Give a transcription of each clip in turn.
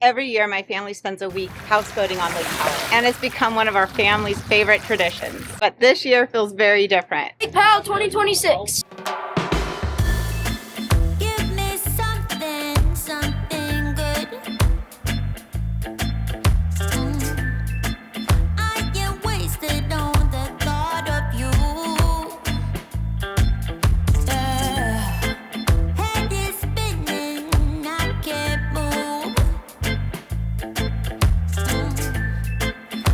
Every year, my family spends a week houseboating on Lake Powell, and it's become one of our family's favorite traditions. But this year feels very different. Lake Powell 2026. Give me something, something good. I get wasted on the thought of you. Head is spinning, I can't move.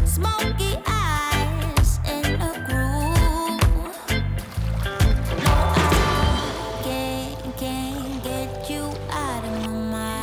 Smoky eyes in a groove. No, I can't get you out of my mind.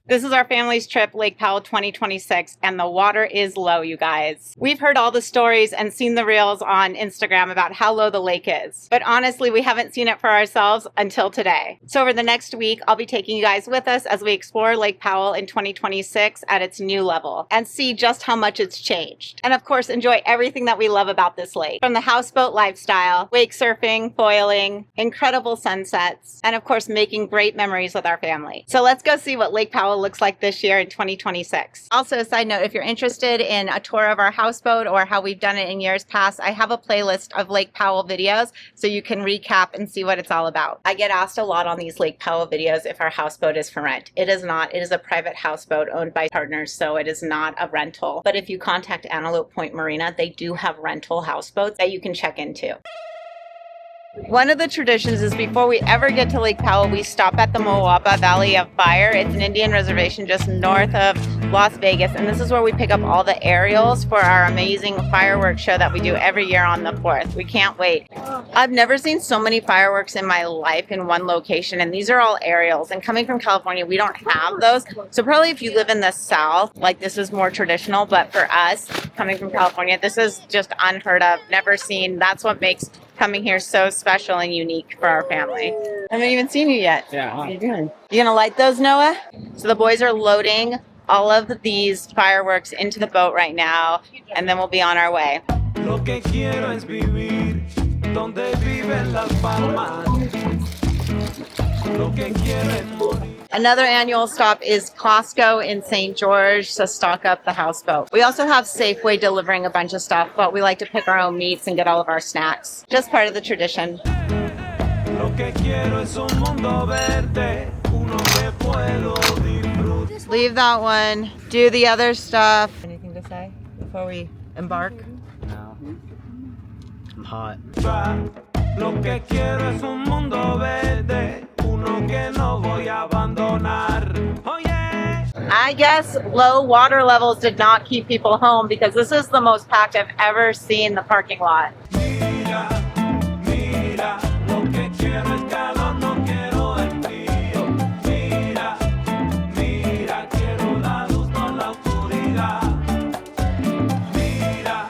This is our family's trip, Lake Powell 2026, and the water is low, you guys. We've heard all the stories and seen the reels on Instagram about how low the lake is, but honestly, we haven't seen it for ourselves until today. So over the next week, I'll be taking you guys with us as we explore Lake Powell in 2026 at its new level and see just how much it's changed. And of course, enjoy everything that we love about this lake, from the houseboat lifestyle, wake surfing, foiling, incredible sunsets, and of course, making great memories with our family. So let's go see what Lake Powell looks like this year in 2026. Also, a side note, if you're interested in a tour of our houseboat or how we've done it in years past, I have a playlist of Lake Powell videos so you can recap and see what it's all about. I get asked a lot on these Lake Powell videos if our houseboat is for rent. It is not. It is a private houseboat owned by partners, so it is not a rental. But if you contact Antelope Marina, they do have rental houseboats that you can check into. One of the traditions is before we ever get to Lake Powell, we stop at the Wahweap Valley of Fire. It's an Indian reservation just north of Las Vegas, and this is where we pick up all the aerials for our amazing fireworks show that we do every year on the 4th. We can't wait. I've never seen so many fireworks in my life in one location, and these are all aerials. And coming from California, we don't have those. So probably if you live in the South, like this is more traditional, but for us, coming from California, this is just unheard of, never seen. That's what makes coming here so special and unique for our family. I haven't even seen you yet. Yeah. How you doing? You gonna light those, Noah? So the boys are loading all of these fireworks into the boat right now, and then we'll be on our way. Lo que quiero es vivir donde viven las palmas. Lo que quiero es morir. Another annual stop is Costco in St. George to stock up the houseboat. We also have Safeway delivering a bunch of stuff, but we like to pick our own meats and get all of our snacks. Just part of the tradition. Lo que quiero es un mundo verde, uno que puedo disfrutar. Leave that one. Do the other stuff. Anything to say before we embark? No. I'm hot. Lo que quiero es un mundo verde, uno que no voy a abandonar. Oh yeah. I guess low water levels did not keep people home because this is the most packed I've ever seen the parking lot. Mira, mira, lo que quiero es calor, no quiero el frío. Mira, mira, quiero la luz, no la oscuridad. Mira,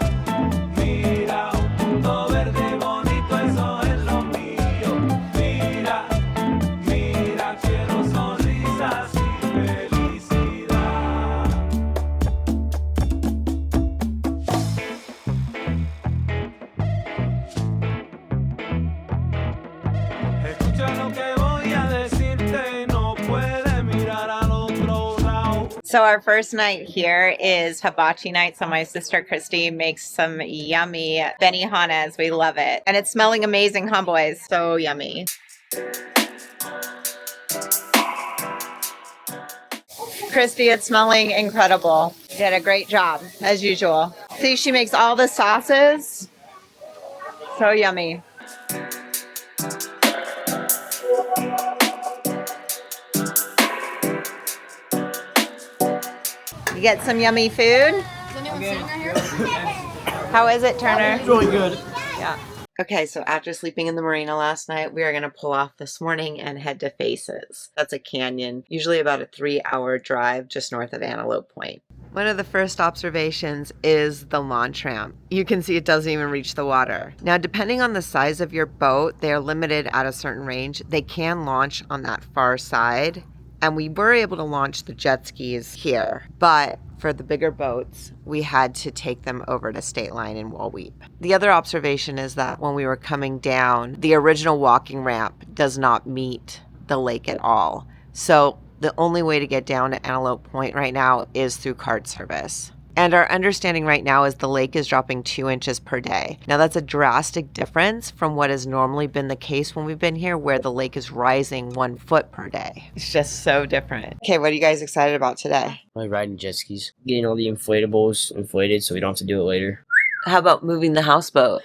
mira, un mundo verde bonito, eso es lo mío. Mira, mira, quiero sonrisas y felicidad. Escucha lo que voy a decirte, no puedes mirar al otro lado. So our first night here is hibachi night. So my sister Christy makes some yummy benihanas. We love it. And it's smelling amazing, huh, boys? So yummy. Christy, it's smelling incredible. You did a great job, as usual. See, she makes all the sauces. So yummy. You get some yummy food? Is anyone sitting right here? How is it, Turner? It's really good. Yeah. Okay, so after sleeping in the marina last night, we are going to pull off this morning and head to Faces. That's a canyon, usually about a 3-hour drive just north of Antelope Point. One of the first observations is the launch ramp. You can see it doesn't even reach the water. Now, depending on the size of your boat, they are limited at a certain range. They can launch on that far side, and we were able to launch the jet skis here, but for the bigger boats, we had to take them over to State Line in Wahweap. The other observation is that when we were coming down, the original walking ramp does not meet the lake at all. So the only way to get down to Antelope Point right now is through cart service. And our understanding right now is the lake is dropping 2 inches per day. Now that's a drastic difference from what has normally been the case when we've been here, where the lake is rising 1 foot per day. It's just so different. Okay, what are you guys excited about today? Like riding jet skis, getting all the inflatables inflated so we don't have to do it later. How about moving the houseboat?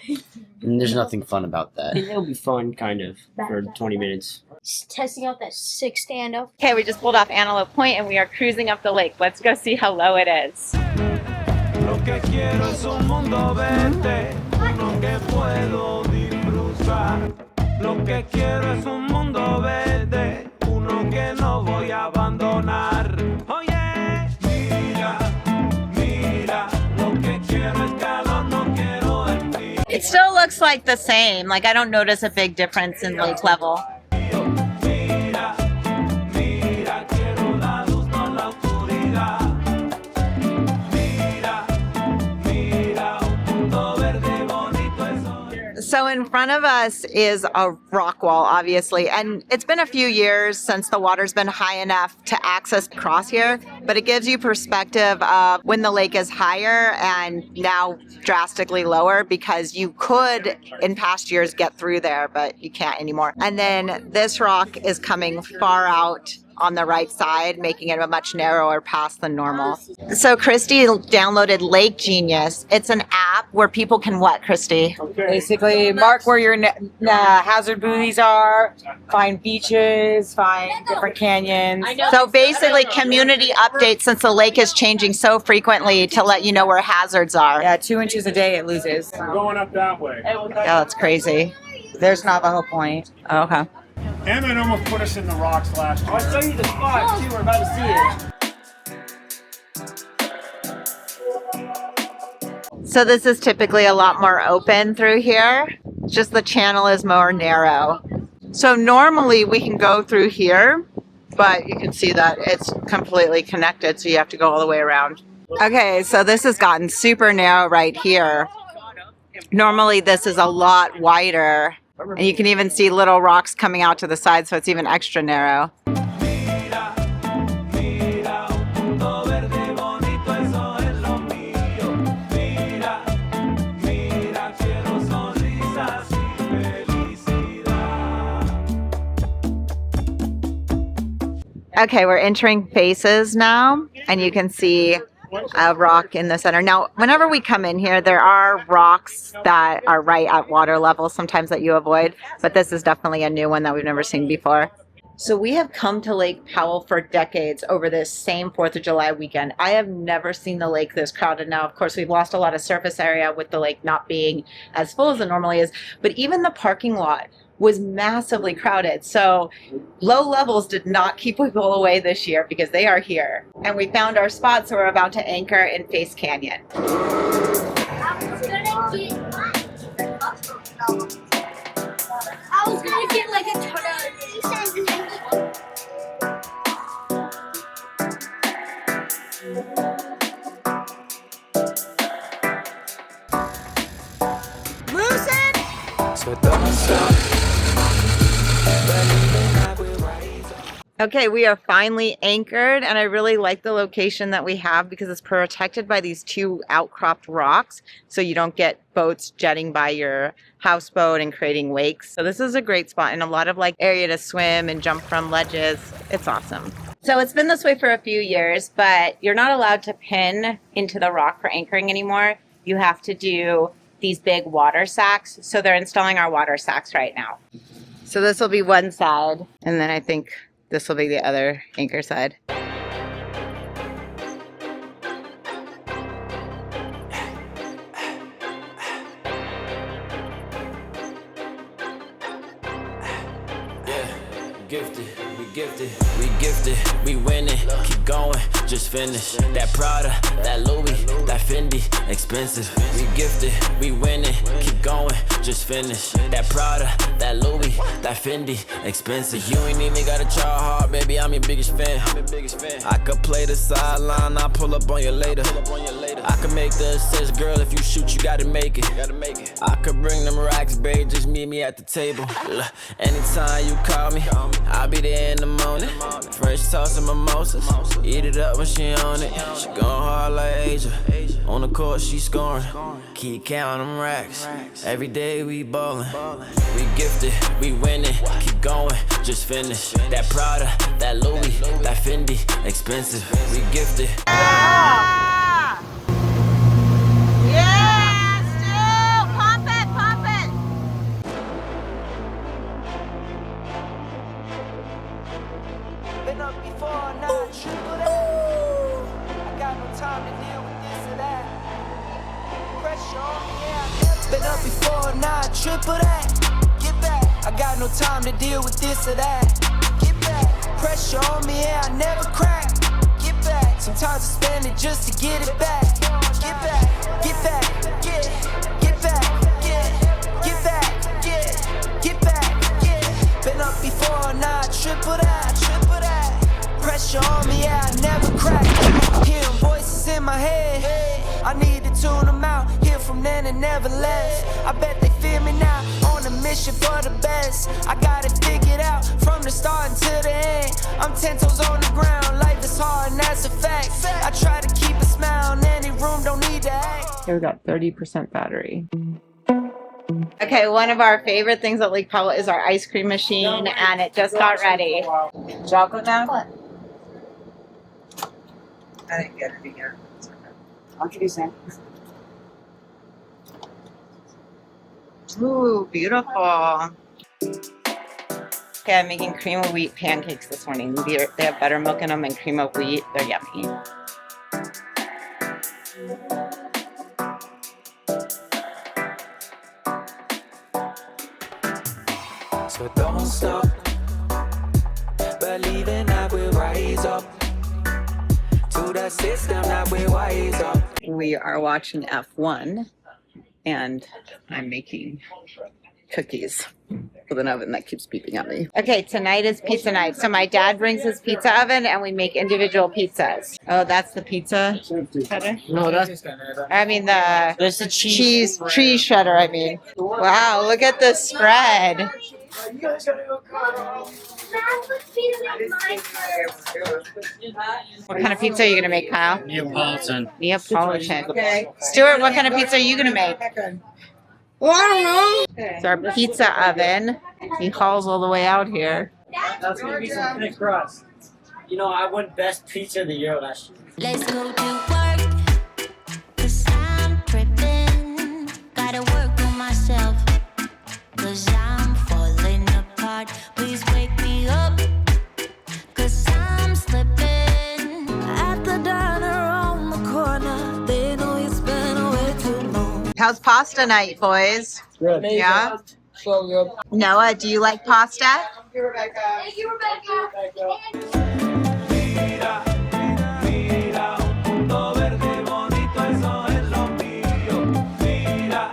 And there's nothing fun about that. It'll be fun, kind of, for 20 minutes. Just testing out that 6 stand-up. Okay, we just pulled off Antelope Point and we are cruising up the lake. Let's go see how low it is. Lo que quiero es un mundo verde, uno que puedo disfrutar. Lo que quiero es un mundo verde, uno que no voy a abandonar. Oye, mira, mira, lo que quiero es calor, no quiero el frío. It still looks like the same. Like I don't notice a big difference in lake level. Mira, mira, quiero la luz, no la oscuridad. So in front of us is a rock wall, obviously, and it's been a few years since the water's been high enough to access across here, but it gives you perspective of when the lake is higher and now drastically lower, because you could in past years get through there, but you can't anymore. And then this rock is coming far out on the right side, making it a much narrower pass than normal. So Christy downloaded Lake Genius. It's an app where people can what, Christy? Basically, mark where your hazard buoys are, find beaches, find different canyons. So basically community updates, since the lake is changing so frequently, to let you know where hazards are. Yeah, 2 inches a day it loses. We're going up that way. Yeah, that's crazy. There's Navajo Point. Oh, okay. Emmett almost put us in the rocks last year. I'll show you the spot, too. We're about to see it. So this is typically a lot more open through here. Just the channel is more narrow. So normally we can go through here, but you can see that it's completely connected, so you have to go all the way around. Okay, so this has gotten super narrow right here. Normally this is a lot wider, and you can even see little rocks coming out to the side, so it's even extra narrow. Mira, mira, un mundo verde bonito, eso es lo mío. Mira, mira, quiero sonrisas y felicidad. Okay, we're entering faces now, and you can see a rock in the center. Now, whenever we come in here, there are rocks that are right at water level, sometimes that you avoid, but this is definitely a new one that we've never seen before. So we have come to Lake Powell for decades over this same 4th of July weekend. I have never seen the lake this crowded. Now, of course, we've lost a lot of surface area with the lake not being as full as it normally is, but even the parking lot was massively crowded. So low levels did not keep people away this year, because they are here. And we found our spot, so we're about to anchor in Face Canyon. I was gonna get like a ton of Okay, we are finally anchored, and I really like the location that we have because it's protected by these 2 outcropped rocks, so you don't get boats jetting by your houseboat and creating wakes. So this is a great spot, and a lot of like area to swim and jump from ledges. It's awesome. So it's been this way for a few years, but you're not allowed to pin into the rock for anchoring anymore. You have to do these big water sacks. So they're installing our water sacks right now. So this will be one side, and then I think this will be the other anchor side. Gifted, we gifted, we winning, keep going. going, just finish. That Prada, that Louis, that Fendi, expensive. We gifted, we winning, keep going, just finish. That Prada, that Louis, that Fendi, expensive. You ain't even gotta try hard, baby, I'm your biggest fan. I could play the sideline, I'll pull up on you later. I could make the assist, girl, if you shoot, you gotta make it. I could bring them racks, babe, just meet me at the table. Anytime you call me, I'll be there in the morning. Fresh toast and mimosas, eat it up when she on it. She going hard like Asia, on the court she scoring. Keep counting them racks, every day we ballin'. We gifted, we winning, keep going, just finish. That Prada, that Louis, that Fendi, expensive. We gifted. Been up before, now triple that. I got no time to deal with this or that. Pressure on me, yeah. Been up before, now triple that. Get back. I got no time to deal with this or that. Get back. Pressure on me, yeah, I never crack. Get back. Sometimes I spend it just to get it back. Get back. Get back. Get back. Get back. Get back. Been up before, now triple that. Pressure on me, yeah, I never crack. Hearing voices in my head, I need to tune them out. Hear from them and never left. I bet they feel me now, on a mission for the best. I got it figured out, from the start until the end. I'm 10 toes on the ground, life is hard and that's a fact. I try to keep a smile in any room, don't need to act. Here we got 30% battery. Okay, one of our favorite things at Lake Powell is our ice cream machine, and it just got ready. Chocolate now? I didn't get it here. I'll give you some. Ooh, beautiful. Okay, I'm making cream of wheat pancakes this morning. They have buttermilk in them and cream of wheat. They're yummy. So don't stop, believing that we'll rise up to the system that we wise up. We are watching F1, and I'm making cookies with an oven that keeps beeping at me. Okay, tonight is pizza night. So my dad brings his pizza oven, and we make individual pizzas. Oh, that's the pizza shredder? No, that's I mean the cheese shredder, I mean. Wow, look at the spread. What kind of pizza are you gonna make, Kyle? Neapolitan. Neapolitan. Okay. Stuart, what kind of pizza are you gonna make? Well, I don't know. It's our pizza oven. He hauls all the way out here. That's gonna be some big crust. You know, I won best pizza of the year last year. Let's go to work, 'cause I'm tripping. Gotta work on myself, 'cause I'm falling apart. Please wake me up, 'cause I'm slipping. At the diner on the corner, they know you spent away too long. How's pasta night, boys? Good. Yeah? So good. Noah, do you like pasta? Thank you, Rebecca. Mira, mira, un mundo verde bonito, eso es lo mío. Mira,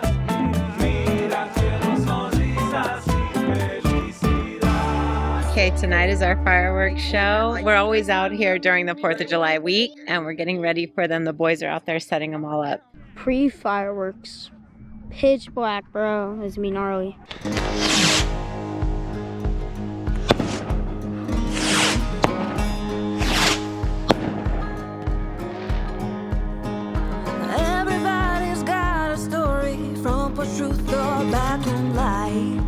mira, quiero sonrisas y felicidad. Okay, tonight is our fireworks show. We're always out here during the 4th of July week, and we're getting ready for them. The boys are out there setting them all up. Pre-fireworks. Pitch black, bro. It's me gnarly. Everybody's got a story, front or truth or back and light.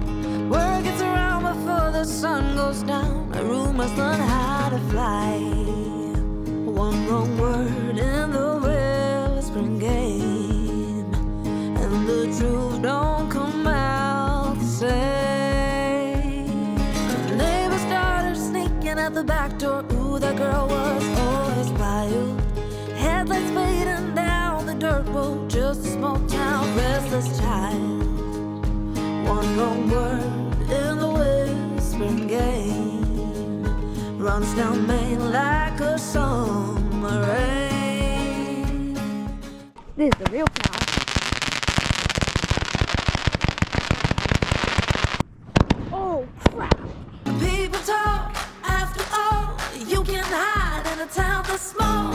Word gets around before the sun goes down. A rumors learn how to fly. One wrong word in the whispering game, and the truth don't come out the same. The neighbor started sneaking at the back door. Ooh, that girl was always by you. Headlights fading down the dirt road. Just a small town, restless child. One wrong word in the whispering game runs down Main like a song. This is the real canal. Oh crap! People talk, after all, you can hide in a town that's small.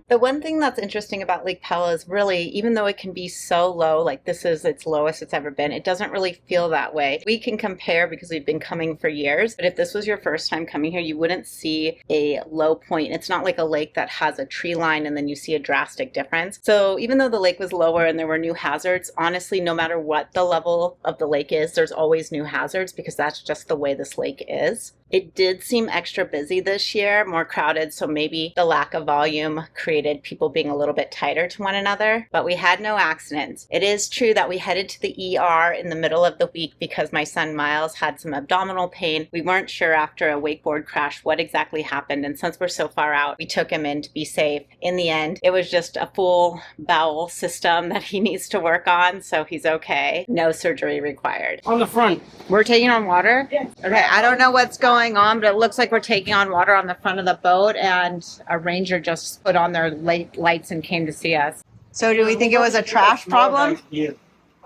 The one thing that's interesting about Lake Powell is really, even though it can be so low, like this is its lowest it's ever been, it doesn't really feel that way. We can compare because we've been coming for years, but if this was your first time coming here, you wouldn't see a low point. It's not like a lake that has a tree line and then you see a drastic difference. So even though the lake was lower and there were new hazards, honestly, no matter what the level of the lake is, there's always new hazards because that's just the way this lake is. It did seem extra busy this year, more crowded, so maybe the lack of volume created people being a little bit tighter to one another, but we had no accidents. It is true that we headed to the ER in the middle of the week because my son Miles had some abdominal pain. We weren't sure after a wakeboard crash what exactly happened, and since we're so far out, we took him in to be safe. In the end, it was just a full bowel system that he needs to work on, so he's okay. No surgery required. On the front. We're taking on water? Yeah. Okay, I don't know what's going on, but it looks like we're taking on water on the front of the boat, and a ranger just put on their lights and came to see us. So do we think it was a trash problem? Yeah.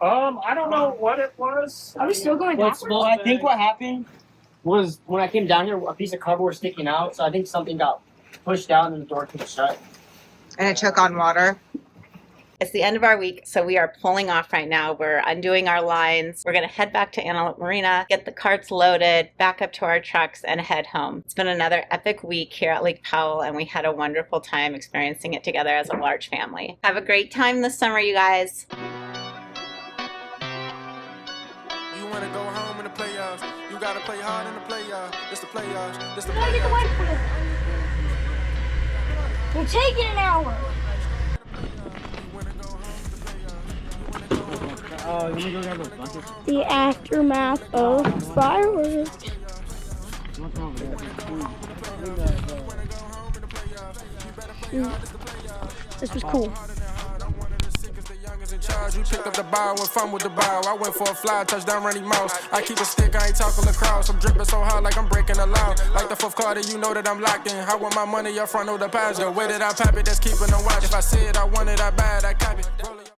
I don't know what it was. Are we still going backwards? Well, I think what happened was when I came down here, a piece of cardboard was sticking out, so I think something got pushed down and the door couldn't shut. And it took on water. It's the end of our week, so we are pulling off right now. We're undoing our lines. We're going to head back to Antelope Marina, get the carts loaded, back up to our trucks, and head home. It's been another epic week here at Lake Powell, and we had a wonderful time experiencing it together as a large family. Have a great time this summer, you guys. You wanna go home in the playoffs? You gotta play hard in the playoffs. It's the playoffs. It's the playoffs. We're taking an hour. Oh, let me go grab those buckets. The aftermath of fireworks. What's wrong with that? This was cool. In charge, you picked up the ball, went fun with the ball. I went for a fly, touchdown, Randy Mouse. I keep a stick, I ain't talking lacrosse. I'm dripping so hard like I'm breaking the law. Like the fourth quarter, you know that I'm locked in. I want my money up front of the pass. The way that I pop it, that's keeping the watch. If I see it, I want it, I buy it, I copy it.